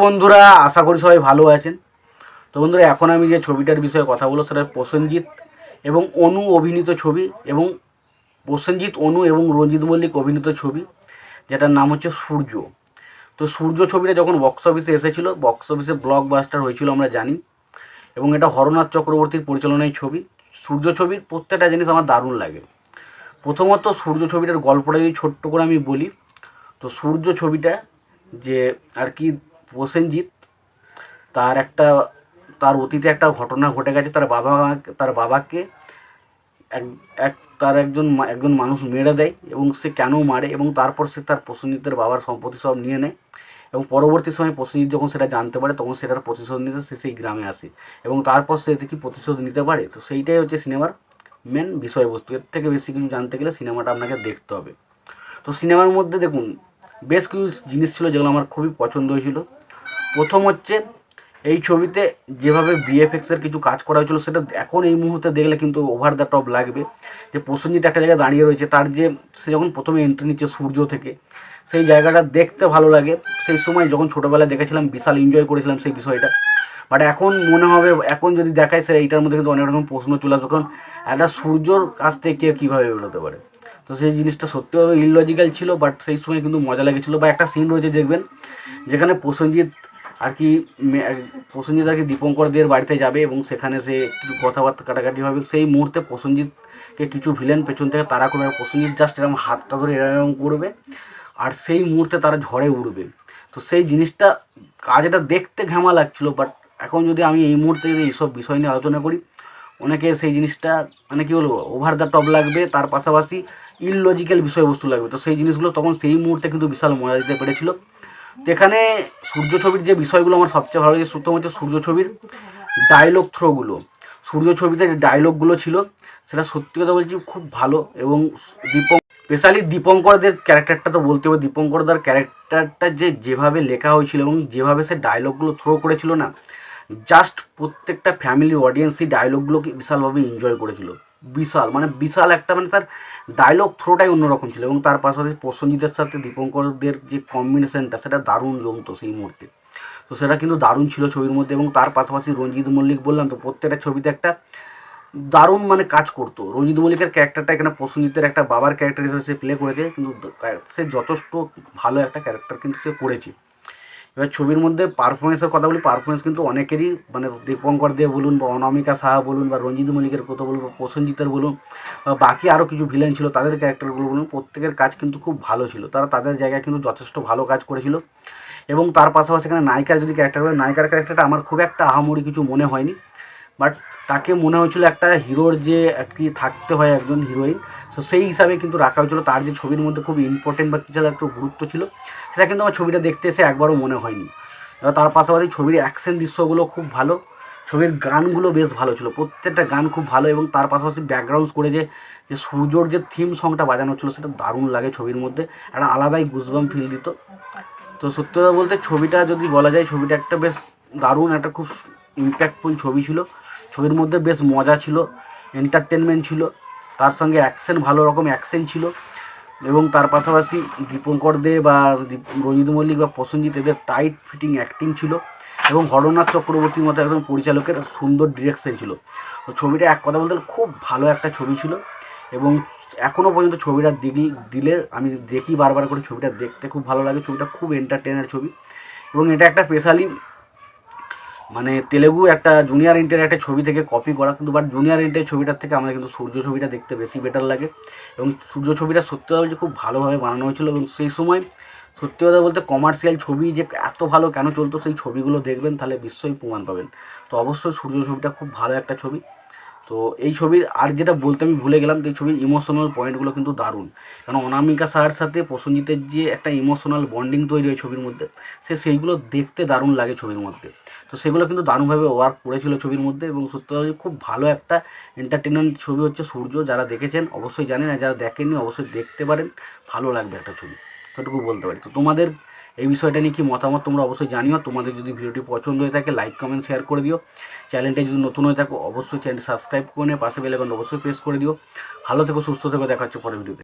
বন্ধুরা, আশা করি সবাই ভালো আছেন। তো বন্ধুরা, এখন আমি যে ছবিটার বিষয়ে কথা বলবো সেটা প্রসেনজিৎ এবং অনু অভিনীত ছবি, এবং প্রসেনজিৎ, অনু এবং রঞ্জিত মল্লিক অভিনীত ছবি, যেটার নাম হচ্ছে সূর্য। তো সূর্য ছবিটা যখন বক্স অফিসে এসেছিলো, বক্স অফিসে ব্লকবাস্টার হয়েছিল আমরা জানি, এবং এটা হরনাথ চক্রবর্তীর পরিচালনায় ছবি। সূর্য ছবির প্রত্যেকটা জিনিস আমার দারুণ লাগে। প্রথমত সূর্য ছবিটার গল্পটা যদি ছোট্ট করে আমি বলি, তো সূর্য ছবিটা যে আর কি, প্রসেনজিৎ তার অতীতে একটা ঘটনা ঘটে গেছে। তার বাবাকে এক এক তার একজন মানুষ মেরে দেয়, এবং সে কেন মারে, এবং তারপর সে তার প্রসেনজিতের বাবার সম্পত্তি সব নিয়ে নেয়। এবং পরবর্তী সময়ে প্রসেনজিৎ যখন সেটা জানতে পারে, তখন সেটার প্রতিশোধ নিতে সে সেই গ্রামে আসে, এবং তারপর সে কি প্রতিশোধ নিতে পারে। তো সেইটাই হচ্ছে সিনেমার মেন বিষয়বস্তু। এর থেকে বেশি কিছু জানতে গেলে সিনেমাটা আপনাকে দেখতে হবে। তো সিনেমার মধ্যে দেখুন, বেশ কিছু জিনিস ছিল যেগুলো আমার খুবই পছন্দ হয়েছিল। প্রথম হচ্ছে, এই ছবিতে যেভাবে ভিএফএক্সের কিছু কাজ করা হয়েছিল, সেটা এখন এই মুহূর্তে দেখলে কিন্তু ওভার দ্য টপ লাগবে। যে প্রসেনজিৎ একটা জায়গায় দাঁড়িয়ে রয়েছে, সে যখন প্রথমে এন্ট্রি নিচ্ছে সূর্য থেকে, সেই জায়গাটা দেখতে ভালো লাগে। সেই সময় যখন ছোটোবেলায় দেখেছিলাম, বিশাল এনজয় করেছিলাম সেই বিষয়টা। বাট এখন মনে হবে, এখন যদি দেখায়, সে এইটার মধ্যে কিন্তু অনেক রকম প্রশ্ন চলে আসবে, কারণ একটা সূর্যর কাছ থেকে কে কীভাবে বেরোতে পারে। তো সেই জিনিসটা সত্যিভাবে ইললজিক্যাল ছিল, বাট সেই সময় কিন্তু মজা লেগেছিলো। বা একটা সিন রয়েছে দেখবেন, যেখানে প্রসেনজিৎ আর কি দীপঙ্কর দের বাড়িতে যাবে, এবং সেখানে সে কিছু কথাবার্তা কাটাকাটি হবে। সেই মুহূর্তে প্রসেনজিৎকে কিছু ভিলেন পেছন থেকে তাড়া করবে, প্রসেনজিৎ জাস্ট এরকম হাতটা ধরে এরকম করবে, আর সেই মুহূর্তে তারা ঝড়ে উঠবে। তো সেই জিনিসটা, কাজটা দেখতে ঘামা লাগছিল, বাট এখন যদি আমি এই মুহূর্তে যদি এইসব বিষয় নিয়ে আলোচনা করি, অনেকে সেই জিনিসটা মানে কী বলবো, ওভার দ্য টপ লাগবে, তার পাশাপাশি ইললজিক্যাল বিষয়বস্তু লাগবে। তো সেই জিনিসগুলো তখন সেই মুহূর্তে কিন্তু বিশাল মজা দিতে পেরেছিল। তো এখানে সূর্য ছবির যে বিষয়গুলো আমার সবচেয়ে ভালো লাগে, প্রথম হচ্ছে সূর্য ছবির ডায়লগ থ্রোগুলো। সূর্য ছবিতে যে ডায়লগগুলো ছিল, সেটা সত্যি কথা বলছি খুব ভালো। এবং স্পেশালি দীপঙ্করদের ক্যারেক্টারটা তো বলতে হবে। দীপঙ্করদার ক্যারেক্টারটা যেভাবে লেখা হয়েছিল এবং যেভাবে সে ডায়লগগুলো থ্রো করেছিল না, জাস্ট প্রত্যেকটা ফ্যামিলি অডিয়েন্সই ডায়লগগুলোকে বিশালভাবে এনজয় করেছিল। বিশাল একটা, তার ডায়লগ থ্রোটাই অন্যরকম ছিল। এবং তার পাশাপাশি প্রসেনজিতের সাথে দীপঙ্করদের যে কম্বিনেশনটা, সেটা দারুণ জমতো সেই মুহূর্তে। তো সেটা কিন্তু দারুণ ছিল ছবির মধ্যে। এবং তার পাশাপাশি রঞ্জিত মল্লিক, বললাম তো, প্রত্যেকটা ছবিতে একটা দারুণ কাজ করতো। রঞ্জিত মল্লিকের ক্যারেক্টারটা এখানে প্রসেনজিতের একটা বাবার ক্যারেক্টার হিসেবে সে প্লে করেছে, কিন্তু সে যথেষ্ট ভালো একটা ক্যারেক্টার কিন্তু সে করেছে। এবার ছবির মধ্যে পারফরমেন্সের কথা বলি, পারফরমেন্স কিন্তু অনেকেরই, দীপঙ্কর দে বলুন, বা অনামিকা সাহা বলুন, বা রঞ্জিত মল্লিকের কথা বলুন, বা প্রসেনজিতের বলুন, বা বাকি আরও কিছু ভিলেন ছিল তাদের ক্যারেক্টারগুলো বলুন, প্রত্যেকের কাজ কিন্তু খুব ভালো ছিল। তারা তাদের জায়গায় কিন্তু যথেষ্ট ভালো কাজ করেছিল। এবং তার পাশাপাশি এখানে নায়িকার যদি ক্যারেক্টার বলে, নায়িকার ক্যারেক্টারটা আমার খুব একটা আহামরি কিছু মনে হয়নি। বাট তাকে মনে হয়েছিল একটা হিরোর যে একটি থাকতে হয় একজন হিরোইন, তো সেই হিসাবে কিন্তু রাখা হয়েছিল। তার যে ছবির মধ্যে খুব ইম্পর্টেন্ট বা কিছু একটু গুরুত্ব ছিল, সেটা কিন্তু আমার ছবিটা দেখতে এসে একবারও মনে হয়নি। এবার তার পাশাপাশি ছবির অ্যাকশন দৃশ্যগুলো খুব ভালো, ছবির গানগুলো বেশ ভালো ছিল, প্রত্যেকটা গান খুব ভালো। এবং তার পাশাপাশি ব্যাকগ্রাউন্ড করে যে যে সূর্যর যে থিম সংটা বাজানো ছিল, সেটা দারুণ লাগে ছবির মধ্যে, একটা আলাদাই গুজবাম ফিল দিত। তো সত্যি কথা বলতে, ছবিটা যদি বলা যায়, ছবিটা একটা বেশ দারুণ, একটা খুব ইম্প্যাক্টফুল ছবি ছিল। ছবির মধ্যে বেশ মজা ছিল, এন্টারটেনমেন্ট ছিল, তার সঙ্গে অ্যাকশন, ভালো রকম অ্যাকশন ছিল। এবং তার পাশাপাশি দীপঙ্কর দে বা রঞ্জিত মল্লিক বা প্রসেনজিৎ, এদের টাইট ফিটিং অ্যাক্টিং ছিল। এবং হরনাথ চক্রবর্তীর মতো একজন পরিচালকের সুন্দর ডিরেকশন ছিল। তো ছবিটা এক কথা বলতে খুব ভালো একটা ছবি ছিল। এবং এখনও পর্যন্ত ছবিটা আমি দেখি বারবার করে, ছবিটা দেখতে খুব ভালো লাগে। ছবিটা খুব এন্টারটেনের ছবি। এবং এটা একটা স্পেশালি তেলেগু একটা জুনিয়র এনটিআর একটা ছবি থেকে কপি করা, কিন্তু বাট জুনিয়র এনটিআর ছবিটার থেকে আমার কিন্তু সূর্য ছবিটা দেখতে বেশি বেটার লাগে। এবং সূর্য ছবিটা সত্যি কথা বলতে খুব ভালোভাবে বানানো হয়েছিল। এবং সেই সময় সত্যি কথা বলতে কমার্শিয়াল ছবি যে এত ভালো কেন চলতো, সেই ছবিগুলো দেখবেন তাহলে বিশ্বই প্রমাণ পাবেন। তো অবশ্যই সূর্য ছবিটা খুব ভালো একটা ছবি। তো এই ছবির আর যেটা বলতে আমি ভুলে গেলাম, এই ছবির ইমোশনাল পয়েন্টগুলো কিন্তু দারুণ। কারণ অনামিকা সাহার সাথে প্রসেনজিতের যে একটা ইমোশনাল বন্ডিং তৈরি হয় ছবির মধ্যে, সেইগুলো দেখতে দারুণ লাগে ছবির মধ্যে। তো সেগুলো কিন্তু দারুণভাবে ওয়ার্ক করেছিল ছবির মধ্যে। এবং সত্যি কথা খুব ভালো একটা এন্টারটেনমেন্ট ছবি হচ্ছে সূর্য। যারা দেখেছেন অবশ্যই জানেন, আর যারা দেখেননি অবশ্যই দেখতে পারেন, ভালো লাগবে একটা ছবি, সেটুকু বলতে পারি। তো তোমাদের এই বিষয়টা নিয়ে কি মতামত তোমরা অবশ্যই জানিও। তোমাদের যদি ভিডিওটি পছন্দ হয়ে থাকে, লাইক কমেন্ট শেয়ার করে দিও। চ্যানেলটা যদি নতুন হয়ে থাকো, অবশ্যই চ্যানেল সাবস্ক্রাইব করে নিয়ে পাশে বেল আইকন অবশ্যই প্রেস করে দিও। ভালো থেকো, সুস্থ থেকো, দেখা হচ্ছে পরের ভিডিওতে।